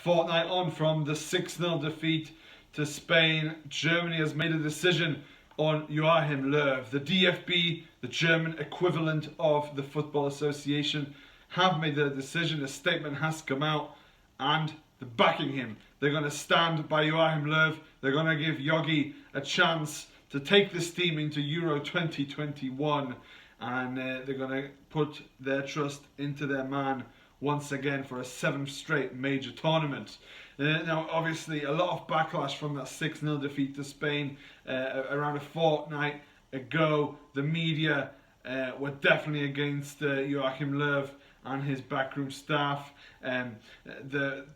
fortnight on from the 6-0 defeat to Spain, Germany has made a decision on Joachim Löw. The DFB, the German equivalent of the Football Association, have made their decision. A statement has come out and they're backing him. They're going to stand by Joachim Löw. They're going to give Yogi a chance to take this team into Euro 2021, and they're going to put their trust into their man once again for a 7th straight major tournament. Now, obviously, a lot of backlash from that 6-0 defeat to Spain around a fortnight ago. The media were definitely against Joachim Löw and his backroom staff. The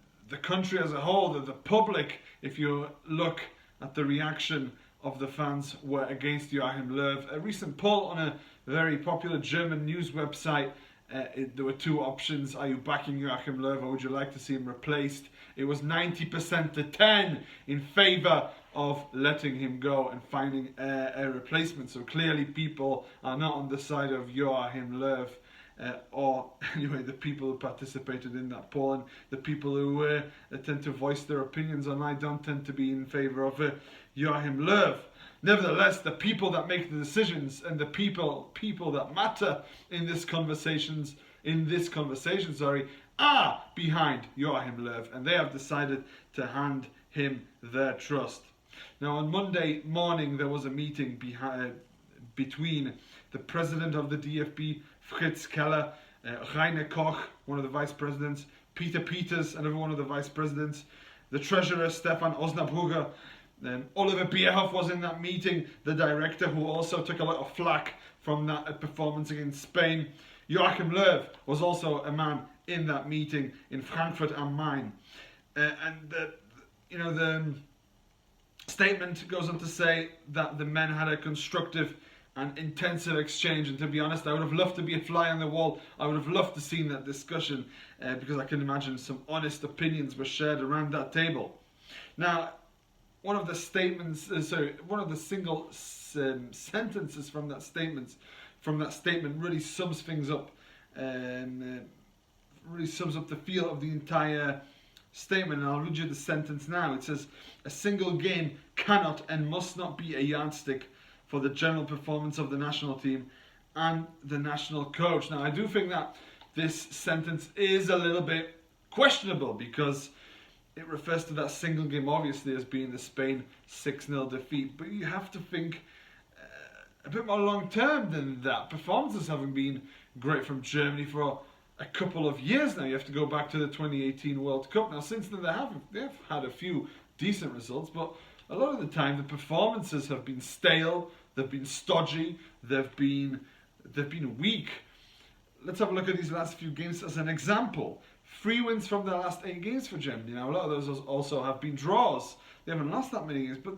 country as a whole, the public, if you look at the reaction of the fans, were against Joachim Löw. A recent poll on a very popular German news website, there were two options. Are you backing Joachim Löw, or would you like to see him replaced? It was 90% to 10 in favour of letting him go and finding a replacement. So clearly people are not on the side of Joachim Löw, or anyway the people who participated in that poll, and the people who tend to voice their opinions online don't tend to be in favour of Joachim Löw. Nevertheless, the people that make the decisions and the people that matter in this conversation, are behind Joachim Löw, and they have decided to hand him their trust. Now, on Monday morning, there was a meeting between the president of the DFB, Fritz Keller, Rainer Koch, one of the vice presidents, Peter Peters, another one of the vice presidents, the treasurer, Stefan Osnabrücker. Oliver Bierhoff was in that meeting, the director, who also took a lot of flack from that performance against Spain. Joachim Löw was also a man in that meeting in Frankfurt am Main. The statement goes on to say that the men had a constructive and intensive exchange, and to be honest, I would have loved to be a fly on the wall. I would have loved to see that discussion, because I can imagine some honest opinions were shared around that table. Now, one of the single sentences from that statement really sums things up, really sums up the feel of the entire statement, and I'll read you the sentence now. It says, "A single game cannot and must not be a yardstick for the general performance of the national team and the national coach." Now, I do think that this sentence is a little bit questionable, because it refers to that single game, obviously, as being the Spain 6-0 defeat. But you have to think a bit more long-term than that. Performances haven't been great from Germany for a couple of years now. You have to go back to the 2018 World Cup. Now, since then, they've had a few decent results, but a lot of the time, the performances have been stale, they've been stodgy, they've been weak. Let's have a look at these last few games as an example. 3 wins from the last 8 games for Germany. Now, a lot of those also have been draws. They haven't lost that many games, but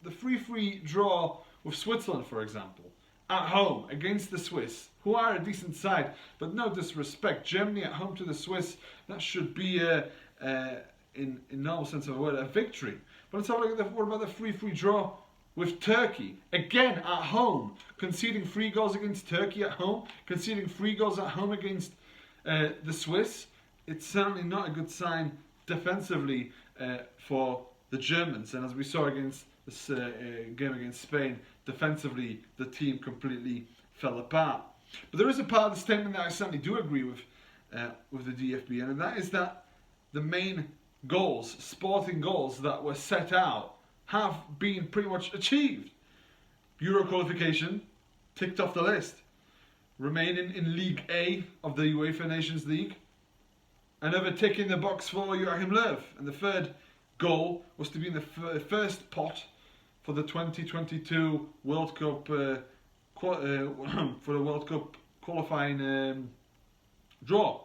the 3-3 draw with Switzerland, for example, at home against the Swiss, who are a decent side, but no disrespect, Germany at home to the Swiss, that should be, in normal sense of the word, a victory. But let's have a look at what about the 3-3 draw with Turkey, again at home, conceding 3 goals against Turkey at home, conceding 3 goals at home against the Swiss. It's certainly not a good sign defensively for the Germans, and as we saw against this game against Spain, defensively the team completely fell apart. But there is a part of the statement that I certainly do agree with the DFB, and that is that the main goals, sporting goals that were set out, have been pretty much achieved. Euro qualification, ticked off the list. Remaining in League A of the UEFA Nations League. Another tick in the box for Joachim Löw. And the third goal was to be in the first pot for the 2022 World Cup, for the World Cup qualifying draw.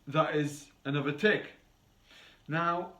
That is another tick. Now,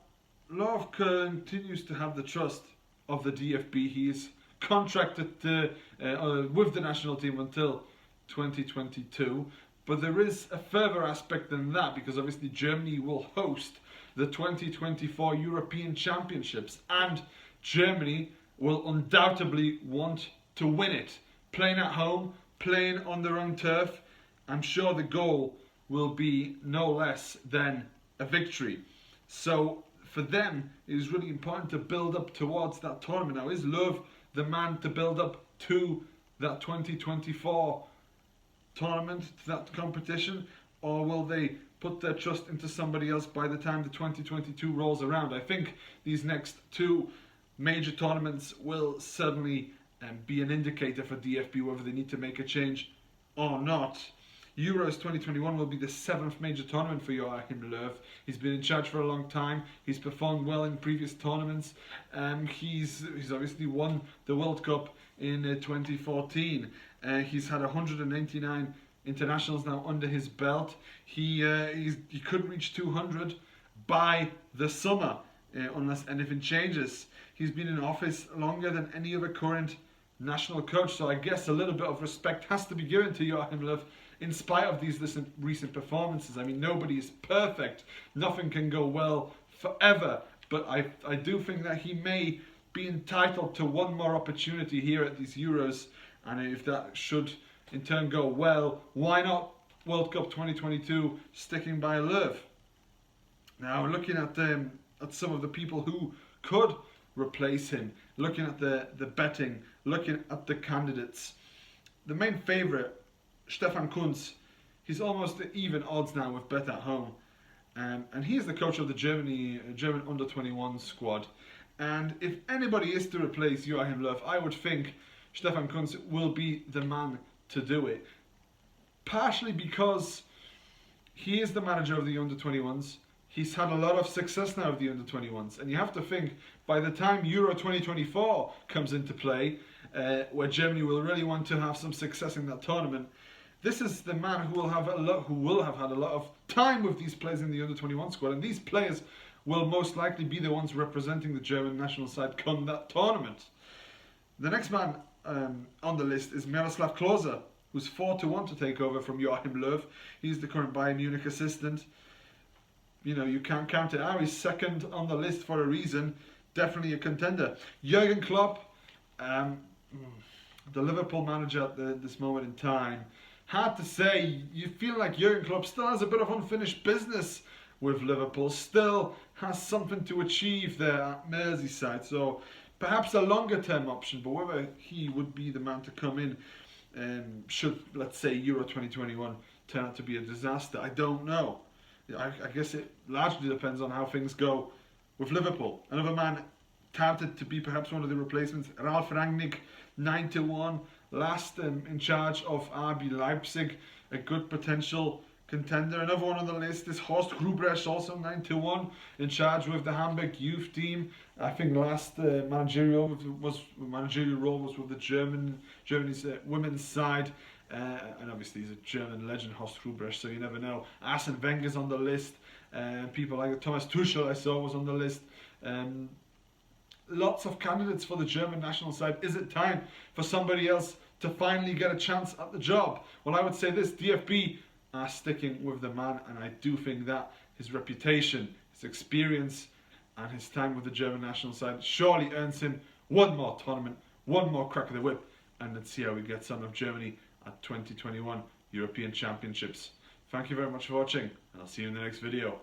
Löw continues to have the trust of the DFB. He is contracted with the national team until 2022. But there is a further aspect than that, because obviously Germany will host the 2024 European Championships, and Germany will undoubtedly want to win it. Playing at home, playing on their own turf, I'm sure the goal will be no less than a victory. So for them, it is really important to build up towards that tournament. Now, is Löw the man to build up to that 2024 tournament, to that competition, or will they put their trust into somebody else by the time the 2022 rolls around? I think these next two major tournaments will certainly be an indicator for DFB whether they need to make a change or not. Euros 2021 will be the 7th major tournament for Joachim Löw. He's been in charge for a long time. He's performed well in previous tournaments. He's obviously won the World Cup in 2014. He's had 199 internationals now under his belt. He could reach 200 by the summer, unless anything changes. He's been in office longer than any other current national coach, so I guess a little bit of respect has to be given to Joachim Löw in spite of these recent performances. I mean, nobody is perfect. Nothing can go well forever, but I do think that he may be entitled to one more opportunity here at these Euros, and if that should in turn go well, why not World Cup 2022 sticking by Löw? Now, looking at some of the people who could replace him, looking at the betting, looking at the candidates, the main favourite, Stefan Kuntz, he's almost even odds now with Bet at Home, and he is the coach of the German under-21 squad. And if anybody is to replace Joachim Löw, I would think Stefan Kuntz will be the man to do it. Partially because he is the manager of the under-21s. He's had a lot of success now with the under-21s, and you have to think by the time Euro 2024 comes into play, where Germany will really want to have some success in that tournament, this is the man who will have had a lot of time with these players in the under-21 squad, and these players will most likely be the ones representing the German national side come that tournament. The next man on the list is Miroslav Klose, who's 4-1 to take over from Joachim Löw. He's the current Bayern Munich assistant. You know, you can't count it out. He's second on the list for a reason. Definitely a contender. Jurgen Klopp, the Liverpool manager at this moment in time. Hard to say. You feel like Jurgen Klopp still has a bit of unfinished business with Liverpool. Still has something to achieve there at Merseyside. So perhaps a longer term option. But whether he would be the man to come in should, let's say, Euro 2021 turn out to be a disaster, I don't know. I guess it largely depends on how things go with Liverpool. Another man touted to be perhaps one of the replacements, Ralf Rangnick, 9-1, last in charge of RB Leipzig, a good potential contender. Another one on the list is Horst Grubrecht, also 9-1, in charge with the Hamburg youth team. I think last managerial role was with the Germany's women's side. And obviously he's a German legend, Horst Grubrecht, so you never know. Arsene Wenger's on the list. People like Thomas Tuchel I saw was on the list. Lots of candidates for the German national side. Is it time for somebody else to finally get a chance at the job? Well, I would say this: DFB are sticking with the man, and I do think that his reputation, his experience, and his time with the German national side surely earns him one more tournament, one more crack of the whip, and let's see how he gets on with Germany at 2021 European Championships. Thank you very much for watching, and I'll see you in the next video.